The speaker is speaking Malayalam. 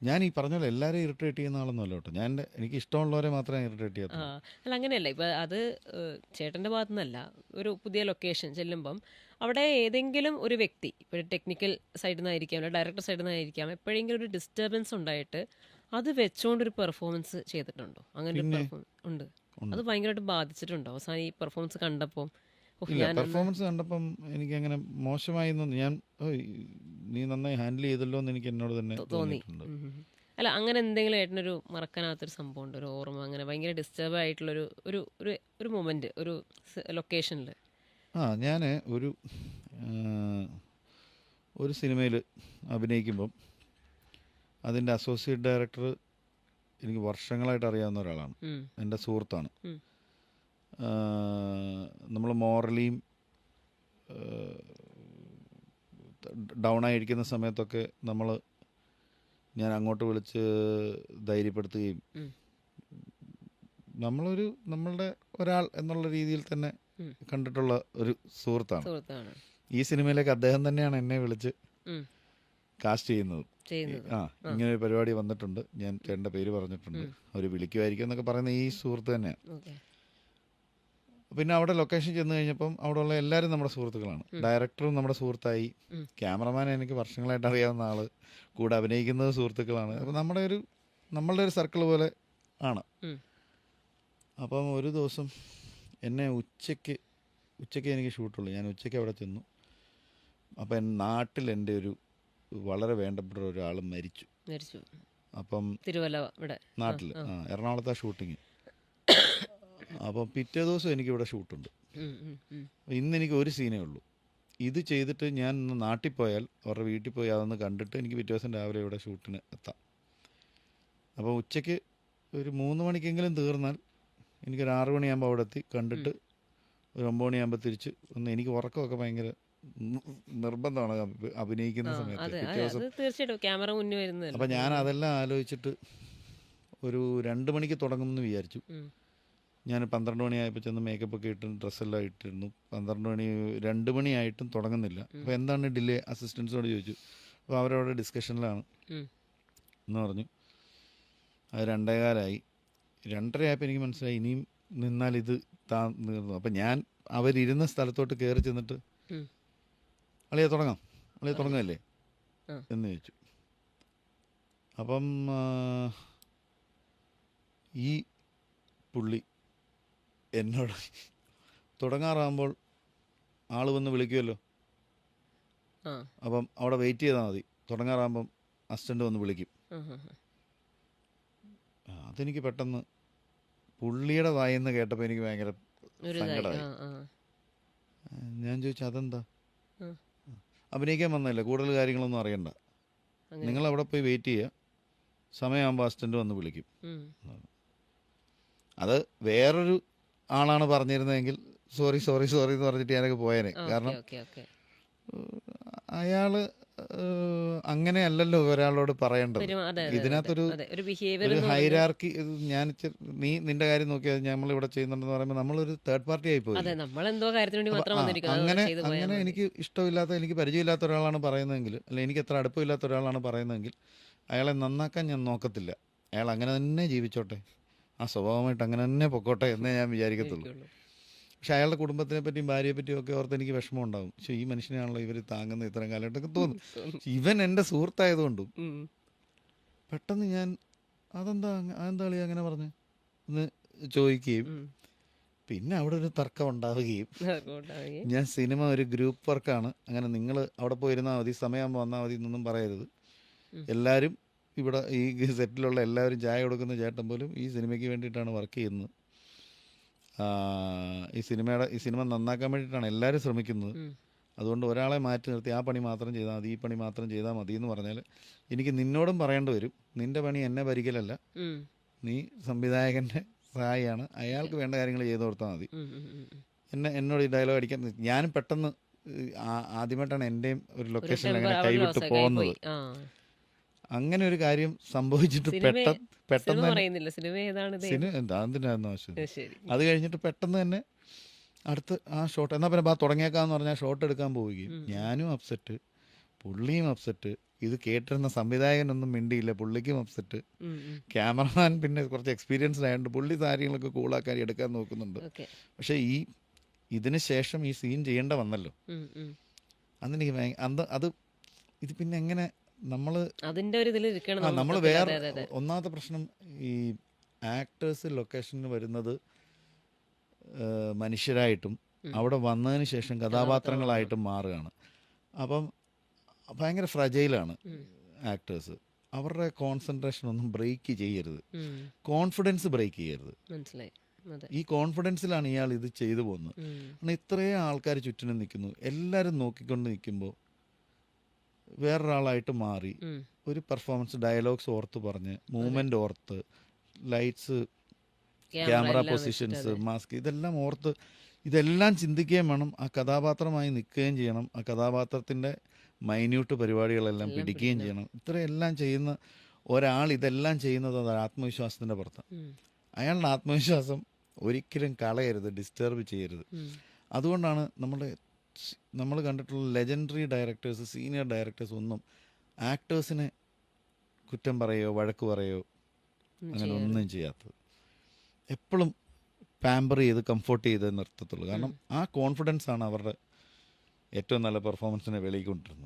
ഞാൻ ഈ പറഞ്ഞ പോലെ എല്ലാവരും ഇറിറ്റേറ്റ് ചെയ്യുന്ന ആളൊന്നുമല്ല കേട്ടോ. എനിക്ക് ഇഷ്ടമുള്ളവരെ മാത്രമേ ഇറിറ്റേറ്റ് ആ ചെയ്യത്തുള്ളൂ. അല്ല അങ്ങനെയല്ല ഇപ്പം അത് ചേട്ടൻ്റെ ഭാഗത്തു നിന്നല്ല. ഒരു പുതിയ ലൊക്കേഷൻ ചെല്ലുമ്പം അവിടെ ഏതെങ്കിലും ഒരു വ്യക്തി ഇപ്പോൾ ടെക്നിക്കൽ സൈഡിൽ നിന്നായിരിക്കാം അല്ലെങ്കിൽ ഡയറക്ടർ സൈഡിൽ നിന്നായിരിക്കാം എപ്പോഴെങ്കിലും ഒരു ഡിസ്റ്റർബൻസ് ഉണ്ടായിട്ട് അത് വെച്ചുകൊണ്ടൊരു പെർഫോമൻസ് ചെയ്തിട്ടുണ്ടോ? അങ്ങനെ ഒരു പിന്നെ പെർഫോമൻസ് ഉണ്ട്. അത് ഉണ്ട്. ഭയങ്കരമായിട്ട് ബാധിച്ചിട്ടുണ്ടോ അവസാനം ഈ പെർഫോമൻസ് കണ്ടപ്പോൾ? ഓഹ് ഇല്ല, ഞാനന്ന് പെർഫോമൻസ് കണ്ടപ്പം എനിക്കങ്ങനെ മോശമായി എന്നൊന്നും ഞാൻ നീ നന്നായി ഹാൻഡിൽ ചെയ്തല്ലോ എന്ന് എനിക്ക് എന്നോട് തന്നെ തോന്നി. തോന്നിയിട്ടുണ്ട്. ഉം, ഉം, ഉം. അല്ല അങ്ങനെ എന്തെങ്കിലും ഏട്ടനൊരു മറക്കാനാത്തൊരു സംഭവം ഉണ്ട്, ഒരു ഓർമ്മ, അങ്ങനെ ഭയങ്കര ഡിസ്റ്റർബ് ആയിട്ടുള്ളൊരു ഒരു ഒരു ഒരു മൊമെന്റ് ഒരു ലൊക്കേഷനിൽ? ഞാൻ ഒരു ആ, ഒരു സിനിമയിൽ അഭിനയിക്കുമ്പം അതിൻ്റെ അസോസിയേറ്റ് ഡയറക്ടർ എനിക്ക് വർഷങ്ങളായിട്ട് അറിയാവുന്ന ഒരാളാണ്. എൻ്റെ സുഹൃത്താണ്. നമ്മൾ മോറലിയും ഡൗൺ ആയിരിക്കുന്ന സമയത്തൊക്കെ ഞാൻ അങ്ങോട്ട് വിളിച്ച് ധൈര്യപ്പെടുത്തുകയും നമ്മളുടെ ഒരാൾ എന്നുള്ള രീതിയിൽ തന്നെ കണ്ടിട്ടുള്ള ഒരു സുഹൃത്താണ്. ഈ സിനിമയിലേക്ക് അദ്ദേഹം തന്നെയാണ് എന്നെ വിളിച്ച് കാസ്റ്റ് ചെയ്യുന്നത്. ഇങ്ങനെ ഒരു പരിപാടി വന്നിട്ടുണ്ട്, ഞാൻ ചേട്ടൻ്റെ പേര് പറഞ്ഞിട്ടുണ്ട്, അവർ വിളിക്കുമായിരിക്കും എന്നൊക്കെ പറയുന്ന ഈ സുഹൃത്ത് തന്നെയാണ്. പിന്നെ അവിടെ ലൊക്കേഷൻ ചെന്ന് കഴിഞ്ഞപ്പം അവിടെയുള്ള എല്ലാവരും നമ്മുടെ സുഹൃത്തുക്കളാണ്. ഡയറക്ടറും നമ്മുടെ സുഹൃത്തായി, ക്യാമറമാൻ എനിക്ക് വർഷങ്ങളായിട്ട് അറിയാവുന്ന ആള്, കൂടെ അഭിനയിക്കുന്നത് സുഹൃത്തുക്കളാണ്. അപ്പം നമ്മളുടെ ഒരു സർക്കിൾ പോലെ ആണ്. അപ്പം ഒരു ദിവസം എന്നെ ഉച്ചയ്ക്ക് എനിക്ക് ഷൂട്ടുള്ളൂ. ഞാൻ ഉച്ചയ്ക്ക് അവിടെ ചെന്നു. അപ്പം നാട്ടിൽ എൻ്റെ ഒരു വളരെ വേണ്ടപ്പെട്ട ഒരാൾ മരിച്ചു. അപ്പം നാട്ടിൽ എറണാകുളത്താണ് ഷൂട്ടിങ്. അപ്പം പിറ്റേ ദിവസം എനിക്കിവിടെ ഷൂട്ടുണ്ട്. ഇന്നെനിക്ക് ഒരു സീനേ ഉള്ളൂ. ഇത് ചെയ്തിട്ട് ഞാൻ ഇന്ന് നാട്ടിൽ പോയാൽ അവരുടെ വീട്ടിൽ പോയി അതൊന്ന് കണ്ടിട്ട് എനിക്ക് പിറ്റേ ദിവസം രാവിലെ ഇവിടെ ഷൂട്ടിന് എത്താം. അപ്പോൾ ഉച്ചയ്ക്ക് ഒരു 3 മണിക്കെങ്കിലും തീർന്നാൽ എനിക്കൊരു 6 മണിയാകുമ്പോൾ അവിടെ എത്തി കണ്ടിട്ട് ഒരു 9 മണിയാകുമ്പോൾ തിരിച്ച് ഒന്ന്. എനിക്ക് ഉറക്കമൊക്കെ ഭയങ്കര നിർബന്ധമാണ് അഭിനയിക്കുന്ന സമയത്ത് പിറ്റേ ദിവസം. അപ്പം ഞാൻ അതെല്ലാം ആലോചിച്ചിട്ട് ഒരു 2 മണിക്ക് തുടങ്ങുമെന്ന് വിചാരിച്ചു. ഞാൻ 12 മണിയായപ്പോൾ ചെന്ന് മേക്കപ്പൊക്കെ ഇട്ട് ഡ്രസ്സെല്ലാം ഇട്ടിരുന്നു. 2 മണിയായിട്ടും തുടങ്ങുന്നില്ല. അപ്പോൾ എന്താണ് ഡിലേ? അസിസ്റ്റൻസിനോട് ചോദിച്ചു. അപ്പോൾ അവരവിടെ ഡിസ്കഷനിലാണ് എന്ന് പറഞ്ഞു. അത് 2:15 2:30 ആയപ്പോൾ എനിക്ക് മനസ്സിലായി ഇനിയും നിന്നാൽ ഇത് നീർന്നു. അപ്പം ഞാൻ അവരിരുന്ന സ്ഥലത്തോട്ട് കയറി ചെന്നിട്ട് അളിയെ തുടങ്ങല്ലേ എന്ന് ചോദിച്ചു. അപ്പം ഈ പുള്ളി എന്നോട് തുടങ്ങാറാകുമ്പോൾ ആൾ വന്ന് വിളിക്കുമല്ലോ, അപ്പം അവിടെ വെയിറ്റ് ചെയ്താൽ മതി, തുടങ്ങാറാകുമ്പം അസിസ്റ്റൻ്റ് വന്ന് വിളിക്കും. അതെനിക്ക് പെട്ടെന്ന് പുള്ളിയുടെ വായിന്ന് കേട്ടപ്പോൾ എനിക്ക് ഭയങ്കര സങ്കടമായി. ഞാൻ ചോദിച്ചു അതെന്താ? അഭിനയിക്കാൻ വന്നതല്ലേ, കൂടുതൽ കാര്യങ്ങളൊന്നും അറിയണ്ട, നിങ്ങളവിടെ പോയി വെയിറ്റ് ചെയ്യുക, സമയമാകുമ്പോൾ അസിസ്റ്റൻ്റ് വന്ന് വിളിക്കും. അത് വേറൊരു ആളാണ് പറഞ്ഞിരുന്നതെങ്കിൽ സോറി എന്ന് പറഞ്ഞിട്ട് ഞാനൊക്കെ പോയേനെ. കാരണം അയാള് അങ്ങനെയല്ലല്ലോ ഒരാളോട് പറയേണ്ടത്. ഇതിനകത്തൊരു ഹൈറാർക്കി. നീ നിന്റെ കാര്യം നോക്കിയാൽ നമ്മളിവിടെ ചെയ്യുന്നുണ്ടെന്ന് പറയുമ്പോൾ നമ്മളൊരു തേർഡ് പാർട്ടി ആയി പോയി. അങ്ങനെ എനിക്ക് ഇഷ്ടമില്ലാത്ത, എനിക്ക് പരിചയമില്ലാത്ത ഒരാളാണ് പറയുന്നതെങ്കിൽ, അല്ലെങ്കിൽ എനിക്ക് എത്ര അടുപ്പമില്ലാത്ത ഒരാളാണ് പറയുന്നതെങ്കിൽ അയാളെ നന്നാക്കാൻ ഞാൻ നോക്കത്തില്ല. അയാൾ അങ്ങനെ തന്നെ ജീവിച്ചോട്ടെ, ആ സ്വഭാവമായിട്ട് അങ്ങനെ തന്നെ പൊക്കോട്ടെ എന്നേ ഞാൻ വിചാരിക്കത്തുള്ളൂ. പക്ഷെ അയാളുടെ കുടുംബത്തിനെ പറ്റിയും ഭാര്യയെ പറ്റിയും ഒക്കെ ഓർത്ത് എനിക്ക് വിഷമം ഉണ്ടാകും. പക്ഷെ ഈ മനുഷ്യനാണല്ലോ ഇവർ താങ്ങുന്ന ഇത്രയും കാലഘട്ടമൊക്കെ തോന്നും. ഇവൻ എൻ്റെ സുഹൃത്തായതുകൊണ്ടും പെട്ടെന്ന് ഞാൻ അതെന്താ കളി അങ്ങനെ പറഞ്ഞ് എന്ന് ചോദിക്കുകയും പിന്നെ അവിടെ ഒരു തർക്കം ഉണ്ടാവുകയും. ഞാൻ സിനിമ ഒരു ഗ്രൂപ്പ് വർക്കാണ്, അങ്ങനെ നിങ്ങൾ അവിടെ പോയിരുന്നാൽ മതി, സമയമാകുമ്പോൾ വന്നാൽ മതി എന്നൊന്നും പറയരുത്. എല്ലാവരും ഇവിടെ ഈ സെറ്റിലുള്ള എല്ലാവരും ചായ കൊടുക്കുന്ന ചേട്ടൻ പോലും ഈ സിനിമയ്ക്ക് വേണ്ടിയിട്ടാണ് വർക്ക് ചെയ്യുന്നത്. ഈ സിനിമ നന്നാക്കാൻ വേണ്ടിയിട്ടാണ് എല്ലാവരും ശ്രമിക്കുന്നത്. അതുകൊണ്ട് ഒരാളെ മാറ്റി നിർത്തി ആ പണി മാത്രം ചെയ്താൽ മതി, ഈ പണി മാത്രം ചെയ്താൽ മതി എന്ന് പറഞ്ഞാൽ എനിക്ക് നിന്നോടും പറയേണ്ടി വരും. നിൻ്റെ പണി എന്നെ ഭരിക്കലല്ല, നീ സംവിധായകൻ്റെ സഹായിയാണ്, അയാൾക്ക് വേണ്ട കാര്യങ്ങൾ ചെയ്തു കൊടുത്താൽ മതി. എന്നോട് ഈ ഡയലോഗ് അടിക്കാൻ ഞാനും പെട്ടെന്ന് ആദ്യമായിട്ടാണ് എൻ്റെയും ഒരു ലൊക്കേഷനിൽ അങ്ങനെ കൈവിട്ട് പോകുന്നത്. അങ്ങനെ ഒരു കാര്യം സംഭവിച്ചിട്ട് പെട്ടെന്ന് എന്തിനായിരുന്നു ആവശ്യം. അത് കഴിഞ്ഞിട്ട് പെട്ടെന്ന് തന്നെ അടുത്ത് ആ ഷോട്ട് എന്നാൽ പിന്നെ തുടങ്ങിയേക്കാന്ന് പറഞ്ഞാൽ ഷോട്ട് എടുക്കാൻ പോവുകയും ഞാനും അപ്സെറ്റ്, പുള്ളിയും അപ്സെറ്റ്, ഇത് കേട്ടിരുന്ന സംവിധായകനൊന്നും മിണ്ടിയില്ല, പുള്ളിക്കും അപ്സെറ്റ്. ക്യാമറമാൻ പിന്നെ കുറച്ച് എക്സ്പീരിയൻസ്ഡ് ആയതുകൊണ്ട് പുള്ളി കാര്യങ്ങളൊക്കെ കൂളാക്കാൻ എടുക്കാൻ നോക്കുന്നുണ്ട്. പക്ഷേ ഇതിന് ശേഷം ഈ സീൻ ചെയ്യേണ്ട വന്നല്ലോ. അന്നെനിക്ക് അത് ഇത് പിന്നെ എങ്ങനെ നമ്മൾ വേറെ ഒന്നാമത്തെ പ്രശ്നം, ഈ ആക്ടേഴ്സ് ലൊക്കേഷനിൽ വരുന്നത് മനുഷ്യരായിട്ടും അവിടെ വന്നതിന് ശേഷം കഥാപാത്രങ്ങളായിട്ടും മാറുകയാണ്. അപ്പം ഭയങ്കര ഫ്രജൈലാണ് ആക്ടേഴ്സ്. അവരുടെ കോൺസെൻട്രേഷൻ ഒന്നും ബ്രേക്ക് ചെയ്യരുത്, കോൺഫിഡൻസ് ബ്രേക്ക് ചെയ്യരുത്. ഈ കോൺഫിഡൻസിലാണ് ഇയാൾ ഇത് ചെയ്തു പോകുന്നത്. കാരണം ഇത്രയും ആൾക്കാർ ചുറ്റിനും നിൽക്കുന്നു, എല്ലാവരും നോക്കിക്കൊണ്ട് നിൽക്കുമ്പോൾ വേറൊരാളായിട്ട് മാറി ഒരു പെർഫോമൻസ്, ഡയലോഗ്സ് ഓർത്ത് പറഞ്ഞ്, മൂവ്മെൻ്റ് ഓർത്ത്, ലൈറ്റ്സ്, ക്യാമറ പൊസിഷൻസ്, മാസ്ക്, ഇതെല്ലാം ഓർത്ത് ഇതെല്ലാം ചിന്തിക്കുകയും വേണം. ആ കഥാപാത്രമായി നിൽക്കുകയും ചെയ്യണം. ആ കഥാപാത്രത്തിൻ്റെ മൈന്യൂട്ട് പരിപാടികളെല്ലാം പിടിക്കുകയും ചെയ്യണം. ഇത്രയെല്ലാം ചെയ്യുന്ന ഒരാൾ ഇതെല്ലാം ചെയ്യുന്നത് അത് ആത്മവിശ്വാസത്തിൻ്റെ പുറത്താണ്. അയാളുടെ ആത്മവിശ്വാസം ഒരിക്കലും കളയരുത്, ഡിസ്റ്റർബ് ചെയ്യരുത്. അതുകൊണ്ടാണ് നമ്മൾ കണ്ടിട്ടുള്ള ലെജൻഡറി ഡയറക്ടേഴ്സ്, സീനിയർ ഡയറക്ടേഴ്സ് ഒന്നും ആക്ടേഴ്സിനെ കുറ്റം പറയുകയോ വഴക്ക് പറയുകയോ അങ്ങനെ ഒന്നും ചെയ്യാത്തത്. എപ്പോഴും പാമ്പർ ചെയ്ത് കംഫോർട്ട് ചെയ്ത് നിർത്തത്തുള്ളൂ. കാരണം ആ കോൺഫിഡൻസ് ആണ് അവരുടെ ഏറ്റവും നല്ല പെർഫോമൻസിനെ വെളിയിൽ കൊണ്ടിരുന്നത്.